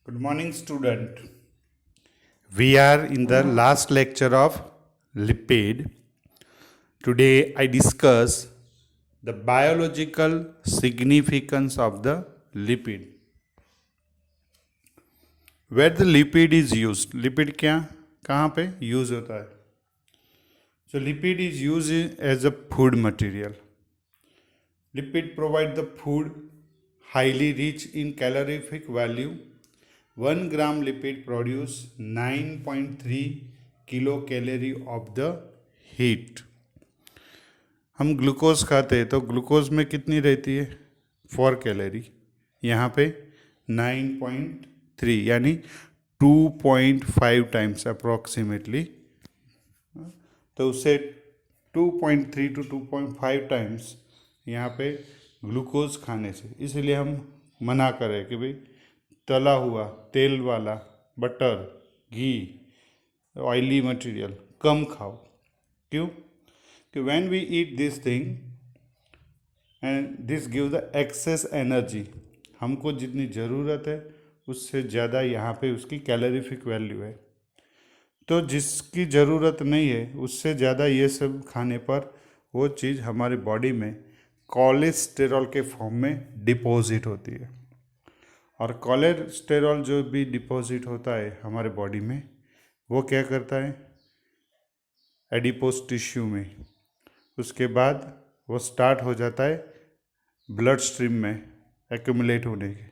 Good morning, student. We are in the last lecture of lipid. Today I discuss the biological significance of the lipid. Where the lipid is used. Lipid कहाँ पे use होता है? So lipid is used as a food material. Lipid provide the food highly rich in calorific value. 1 gram lipid produce 9.3 kilocalorie of the heat. हम glucose खाते हैं तो glucose में कितनी रहती है 4 कैलोरी, यहाँ पे 9.3 यानी 2.5 टाइम्स अप्रॉक्सीमेटली. तो उससे 2.3 to 2.5 टाइम्स यहाँ पे ग्लूकोज खाने से, इसलिए हम मना करें कि भाई तला हुआ तेल वाला बटर घी ऑयली मटेरियल कम खाओ. क्यों? कि when we eat this thing and this give the excess energy, हमको जितनी ज़रूरत है उससे ज़्यादा यहाँ पे उसकी कैलोरीफिक वैल्यू है. तो जिसकी ज़रूरत नहीं है उससे ज़्यादा ये सब खाने पर वो चीज़ हमारे बॉडी में कोलेस्टेरॉल के फॉर्म में डिपॉजिट होती है. और कोलेस्टेरॉल जो भी डिपॉजिट होता है हमारे बॉडी में वो क्या करता है एडिपोज टिश्यू में. उसके बाद वो स्टार्ट हो जाता है ब्लड स्ट्रीम में एक्यूमुलेट होने के,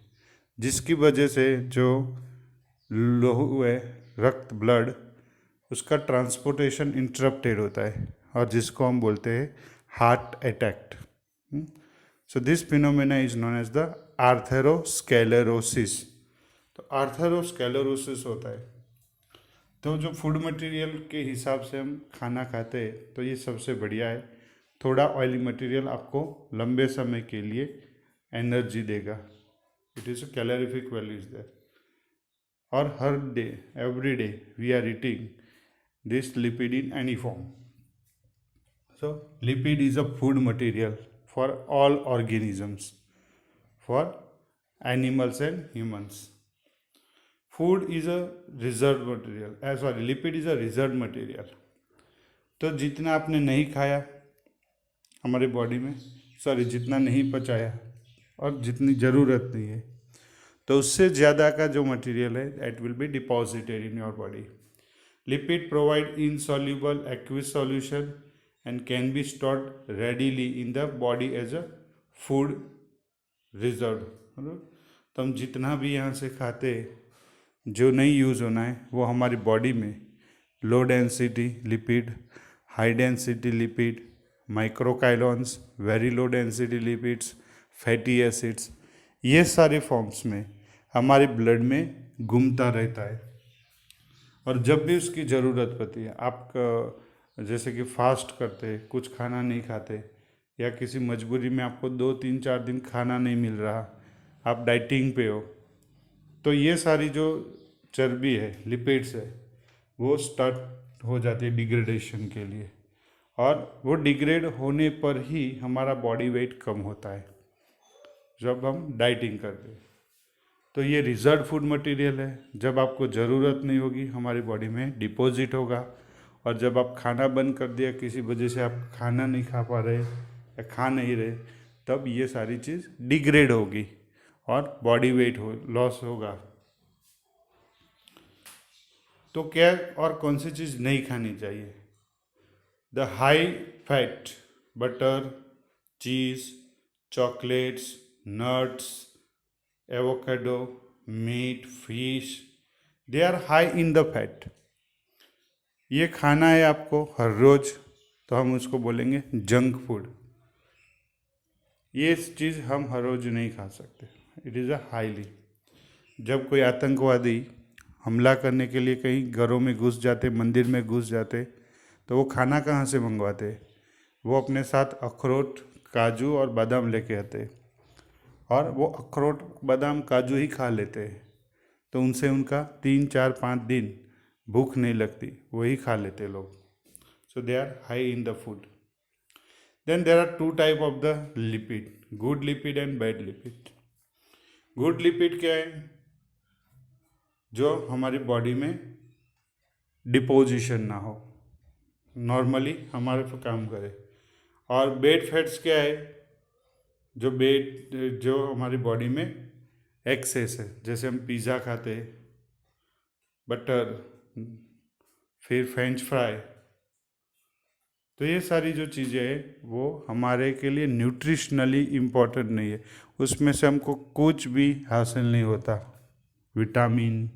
जिसकी वजह से जो लोहू है रक्त ब्लड उसका ट्रांसपोर्टेशन इंटरप्टेड होता है और जिसको हम बोलते हैं heart attack. So this phenomena is known as the atherosclerosis. तो आर्थेरोस्क्लेरोसिस होता है. तो जो फूड मटेरियल के हिसाब से हम खाना खाते हैं तो ये सबसे बढ़िया है. थोड़ा ऑयली मटेरियल आपको लंबे समय के लिए एनर्जी देगा. It is a calorific value is there. और हर day every day we are eating this lipid in any form. So lipid is a food material for all organisms, for animals and humans. Food is a reserved material. Lipid is a reserved material. तो जितना आपने नहीं खाया हमारे body में, जितना नहीं पचाया और जितनी ज़रूरत नहीं है, तो उससे ज़्यादा का जो मटेरियल है that will be deposited in your body. Lipid provide insoluble aqueous solution and can be stored readily in the body as a food reserve. तो हम जितना भी यहाँ से खाते जो नहीं यूज़ होना है वो हमारी बॉडी में low density lipid, high density lipid, microchylons, very low density lipids, fatty acids, ये सारे फॉर्म्स में हमारे ब्लड में घूमता रहता है. और जब भी उसकी ज़रूरत पड़ती है, आपका जैसे कि फास्ट करते कुछ खाना नहीं खाते या किसी मजबूरी में आपको 2-3-4 दिन खाना नहीं मिल रहा, आप डाइटिंग पे हो, तो ये सारी जो चर्बी है लिपिड्स है वो स्टार्ट हो जाती है डिग्रेडेशन के लिए. और वो डिग्रेड होने पर ही हमारा बॉडी वेट कम होता है जब हम डाइटिंग करते हैं. तो ये रिजर्व फूड मटेरियल है. जब आपको ज़रूरत नहीं होगी हमारी बॉडी में डिपॉजिट होगा. और जब आप खाना बंद कर दिया, किसी वजह से आप खाना नहीं खा पा रहे या खा नहीं रहे, तब ये सारी चीज़ डिग्रेड होगी और बॉडी वेट लॉस होगा. तो क्या और कौन सी चीज़ नहीं खानी चाहिए? The high fat butter, cheese, chocolates, nuts, avocado, meat, fish, they are high in the fat. ये खाना है आपको हर रोज़, तो हम उसको बोलेंगे जंक फूड. ये चीज़ हम हर रोज़ नहीं खा सकते. It is a highly. जब कोई आतंकवादी हमला करने के लिए कहीं घरों में घुस जाते, मंदिर में घुस जाते, तो वो खाना कहाँ से मंगवाते? वो अपने साथ अखरोट, काजू और बादाम लेके आते और वो अखरोट, बादाम, काजू ही खा लेते. तो उनसे उनका 3-4-5 दिन भूख नहीं लगती, वही खा लेते लोग. So they are high in the food. Then there are 2 type of the lipid, good lipid and bad lipid. Good lipid क्या है? जो हमारी बॉडी में डिपोजिशन ना हो, नॉर्मली हमारे पे काम करे। और बेड फैट्स क्या है, जो हमारी बॉडी में एक्सेस है, जैसे हम पिज़्ज़ा खाते, बटर, फिर फ्रेंच फ्राई, तो ये सारी जो चीज़ें हैं वो हमारे के लिए न्यूट्रिशनली इम्पोर्टेंट नहीं है, उसमें से हमको कुछ भी हासिल नहीं होता, विटामिन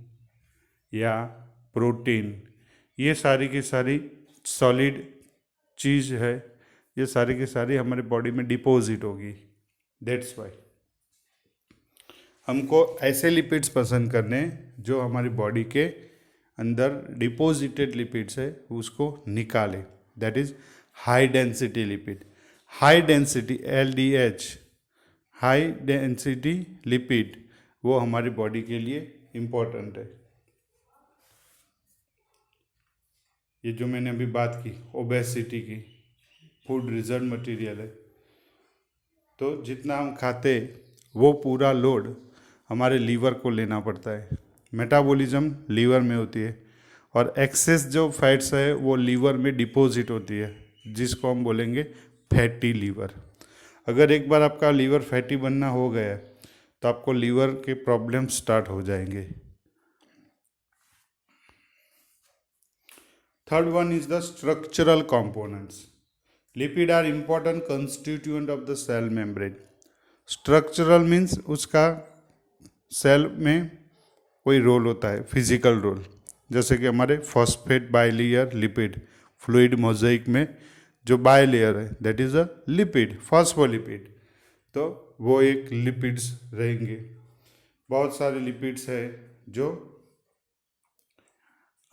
या प्रोटीन। ये सारी की सारी सॉलिड चीज़ है, ये सारी की सारी हमारी बॉडी में डिपॉजिट होगी। दैट्स वाई हमको ऐसे लिपिड्स पसंद करने जो हमारी बॉडी के अंदर डिपॉजिटेड लिपिड्स है उसको निकाले, that is high density lipid. High density LDH, high density lipid, वो हमारी बॉडी के लिए इम्पोर्टेंट है। ये जो मैंने अभी बात की ओबेसिटी की, फूड रिजर्व मटेरियल है, तो जितना हम खाते वो पूरा लोड हमारे लीवर को लेना पड़ता है। मेटाबॉलिज्म लीवर में होती है और एक्सेस जो फैट्स है वो लीवर में डिपॉजिट होती है, जिसको हम बोलेंगे फैटी लीवर। अगर एक बार आपका लीवर फैटी बनना हो गया तो आपको लीवर के प्रॉब्लम स्टार्ट हो जाएंगे। Third one is the structural components. Lipid are important constituent of the cell membrane. Structural means उसका सेल में कोई रोल होता है, फिजिकल रोल, जैसे कि हमारे phosphate bilayer lipid, fluid mosaic में जो बाइलेयर है that is a lipid, phospholipid, तो वो एक लिपिड्स रहेंगे। बहुत सारे लिपिड्स है जो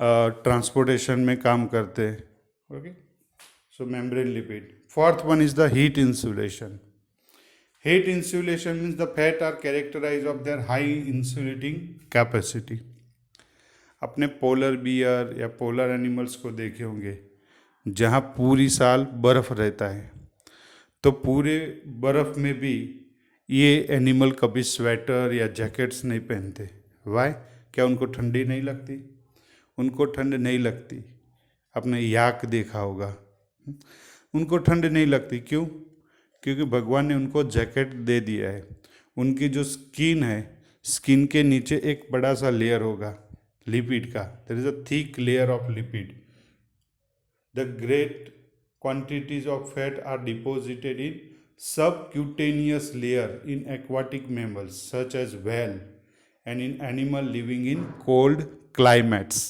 ट्रांसपोर्टेशन में काम करते हैं। Okay, so membrane lipid. Fourth one is the heat insulation. Heat insulation means the fat are characterized of their high insulating capacity. अपने पोलर बियर या पोलर एनिमल्स को देखे होंगे जहाँ पूरी साल बर्फ़ रहता है, तो पूरे बर्फ़ में भी ये एनिमल कभी स्वेटर या जैकेट्स नहीं पहनते। वाई? क्या उनको ठंडी नहीं लगती? उनको ठंड नहीं लगती। आपने याक देखा होगा, उनको ठंड नहीं लगती। क्यों? क्योंकि भगवान ने उनको जैकेट दे दिया है। उनकी जो स्किन है, स्किन के नीचे एक बड़ा सा लेयर होगा लिपिड का, there is a thick layer of lipid. The great quantities of fat are deposited in subcutaneous layer in aquatic mammals such as whale and in animal living in cold climates.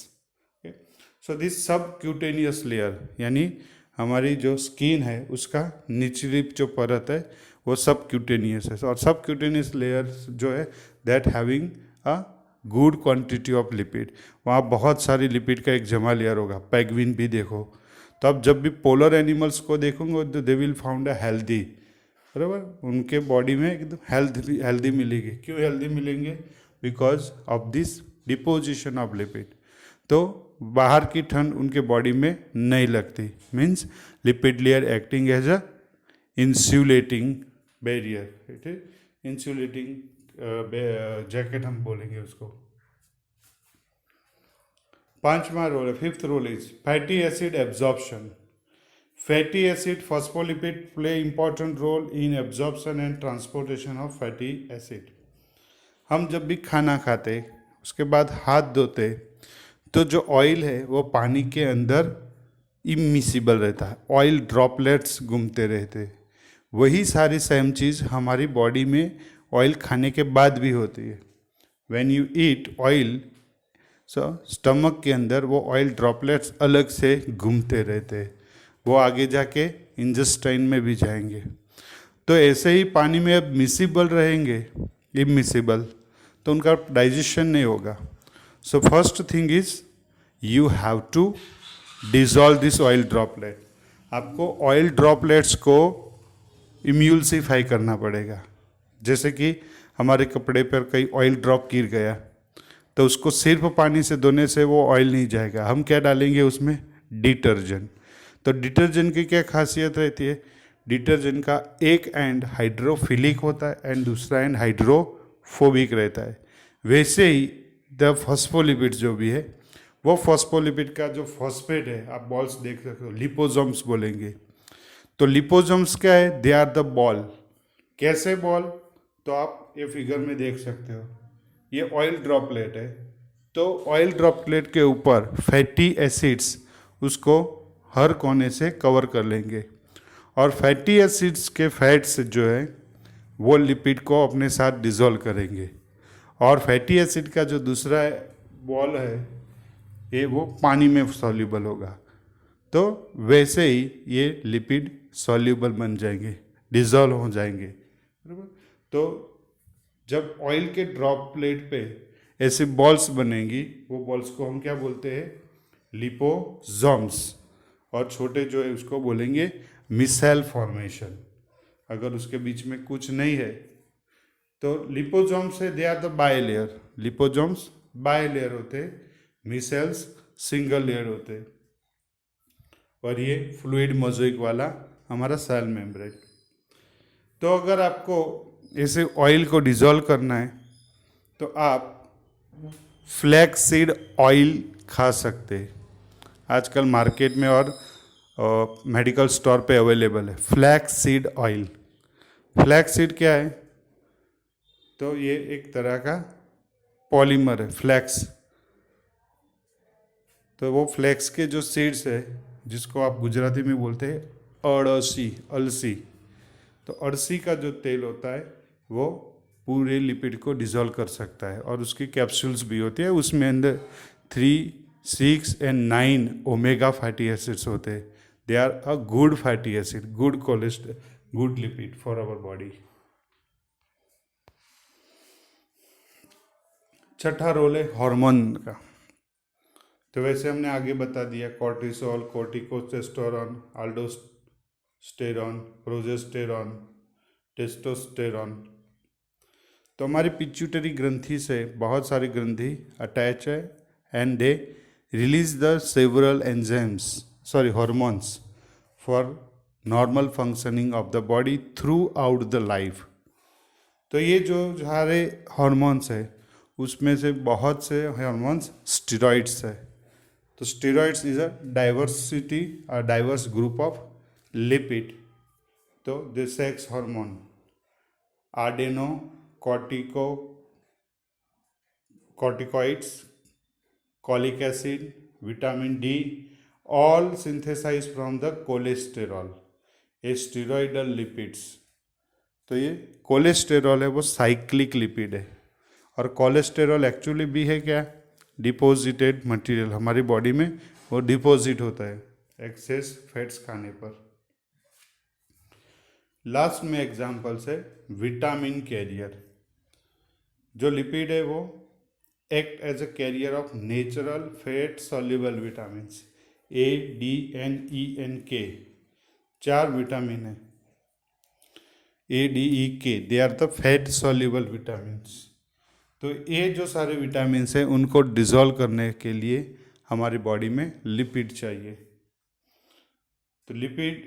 So this subcutaneous layer यानी हमारी जो skin है उसका निचली जो परत है वो सबक्यूटेनियस है, और सबक्यूटेनियस लेयर जो है that having a good quantity of lipid. वहाँ बहुत सारी लिपिड का एक जमा लेयर होगा। पेंगुइन भी देखो, तो आप जब भी पोलर एनिमल्स को देखोगे तो they will found a healthy, बराबर, उनके बॉडी में एकदम हेल्दी मिलेगी। क्यों हेल्दी मिलेंगे? Because of this deposition of lipid. तो बाहर की ठंड उनके बॉडी में नहीं लगती, means lipid layer acting as a insulating barrier, insulating jacket हम बोलेंगे उसको। पांचवा रोल है, fifth role is fatty acid absorption. Fatty acid phospholipid play important role in absorption and transportation of fatty acid. हम जब भी खाना खाते उसके बाद हाथ धोते तो जो ऑयल है वो पानी के अंदर इमिसिबल रहता है, ऑयल ड्रॉपलेट्स घूमते रहते। वही सारी सेम चीज़ हमारी बॉडी में ऑयल खाने के बाद भी होती है। When you eat oil, so stomach के अंदर वो ऑयल ड्रॉपलेट्स अलग से घूमते रहते, वो आगे जाके इंटेस्टाइन में भी जाएंगे। तो ऐसे ही पानी में अब मिसिबल रहेंगे, इमिसिबल, तो उनका डाइजेशन नहीं होगा। So first thing is you have to dissolve this oil droplet. आपको ऑयल ड्रॉपलेट्स को इम्यूल्सिफाई करना पड़ेगा। जैसे कि हमारे कपड़े पर कई ऑयल ड्रॉप गिर गया तो उसको सिर्फ पानी से धोने से वो ऑयल नहीं जाएगा। हम क्या डालेंगे उसमें? डिटर्जेंट। तो डिटर्जेंट की क्या खासियत रहती है? डिटर्जेंट का एक एंड हाइड्रोफिलिक होता है एंड दूसरा एंड हाइड्रोफोबिक रहता है। वैसे ही द फॉस्फोलिपिड जो भी है, वो फॉस्फोलिपिड का जो फॉस्फेट है, आप बॉल्स देख सकते हो, लिपोसोम्स बोलेंगे। तो लिपोसोम्स क्या है? They are the ball. कैसे बॉल? तो आप ये फिगर में देख सकते हो, ये ऑयल ड्रॉपलेट है। तो ऑयल ड्रॉपलेट के ऊपर फैटी एसिड्स उसको हर कोने से कवर कर लेंगे, और फैटी एसिड्स के फैट्स जो है वो लिपिड को अपने साथ डिसॉल्व करेंगे, और फैटी एसिड का जो दूसरा बॉल है ये वो पानी में सॉल्यूबल होगा। तो वैसे ही ये लिपिड सॉल्यूबल बन जाएंगे, डिसॉल्व हो जाएंगे, बराबर। तो जब ऑयल के ड्रॉपलेट पे ऐसे बॉल्स बनेंगी, वो बॉल्स को हम क्या बोलते हैं? लिपोसोम्स। और छोटे जो है उसको बोलेंगे मिसेल फॉर्मेशन। अगर उसके बीच में कुछ नहीं है तो लिपोसोम्स है, they are the bilayer. Liposomes bilayer होते, मिसेल्स सिंगल लेयर होते, और ये फ्लूइड मोज़ेक वाला हमारा सेल मेम्ब्रेन। तो अगर आपको ऐसे ऑयल को डिसॉल्व करना है तो आप फ्लैक्स सीड ऑयल खा सकते हैं। आजकल मार्केट में और मेडिकल स्टोर पे अवेलेबल है flax seed oil. Flax seed क्या है? तो ये एक तरह का पॉलीमर है, फ्लैक्स। तो वो फ्लैक्स के जो सीड्स है, जिसको आप गुजराती में बोलते हैं अड़सी, अलसी, तो अड़सी का जो तेल होता है वो पूरे लिपिड को डिसॉल्व कर सकता है, और उसकी कैप्सूल्स भी होती है, उसमें अंदर 3, 6 and 9 ओमेगा फैटी एसिड्स होते हैं। They are a good fatty acid, good cholesterol, good lipid for our body. छठा रोल है हार्मोन का। तो वैसे हमने आगे बता दिया, cortisol, corticosterone, aldosterone, progesterone, testosterone. तो हमारी पिट्यूटरी ग्रंथि से बहुत सारी ग्रंथि अटैच है, and they release the several enzymes, hormones for normal functioning of the body through out the life. तो ये जो सारे हार्मोन्स है उसमें से बहुत से हार्मोन्स स्टेरॉइड्स है। तो steroids is a diverse group of lipid. तो the sex hormone, adrenocorticoids, cholic acid, vitamin D, all synthesize from the cholesterol, a steroidal lipids. तो ये कोलेस्टेरॉल है वो साइक्लिक लिपिड है, और कोलेस्टेरॉल एक्चुअली भी है क्या? डिपॉजिटेड मटेरियल, हमारी बॉडी में वो डिपॉजिट होता है एक्सेस फैट्स खाने पर। लास्ट में एग्जांपल्स है विटामिन कैरियर। जो लिपिड है वो act as a carrier of natural fat soluble vitamin A, D, N, E, N, K. 4 vitamin है, A, D, E, K, they are the fat soluble vitamins. तो ये जो सारे विटामिन हैं उनको डिसॉल्व करने के लिए हमारी बॉडी में लिपिड चाहिए। तो लिपिड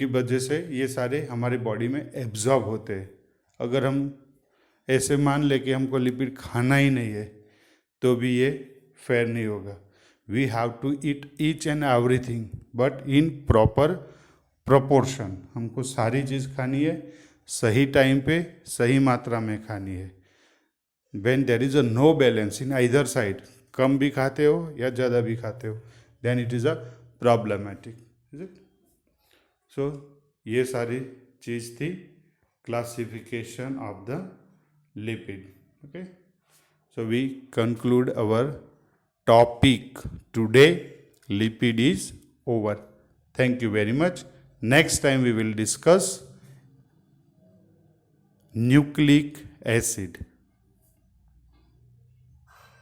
की वजह से ये सारे हमारी बॉडी में एब्जॉर्ब होते हैं। अगर हम ऐसे मान ले कि हमको लिपिड खाना ही नहीं है तो भी ये फेयर नहीं होगा। We have to eat each and everything but in proper proportion. हमको सारी चीज़ खानी है, सही टाइम पे सही मात्रा में खानी है। When there is a no balance in either side, कम भी खाते हो या ज़्यादा भी खाते हो, then it is a problematic, is it? So ये सारी चीज़ थी classification of the lipid. Okay, so we conclude our topic today. Lipid is over. Thank you very much. Next time we will discuss nucleic acid.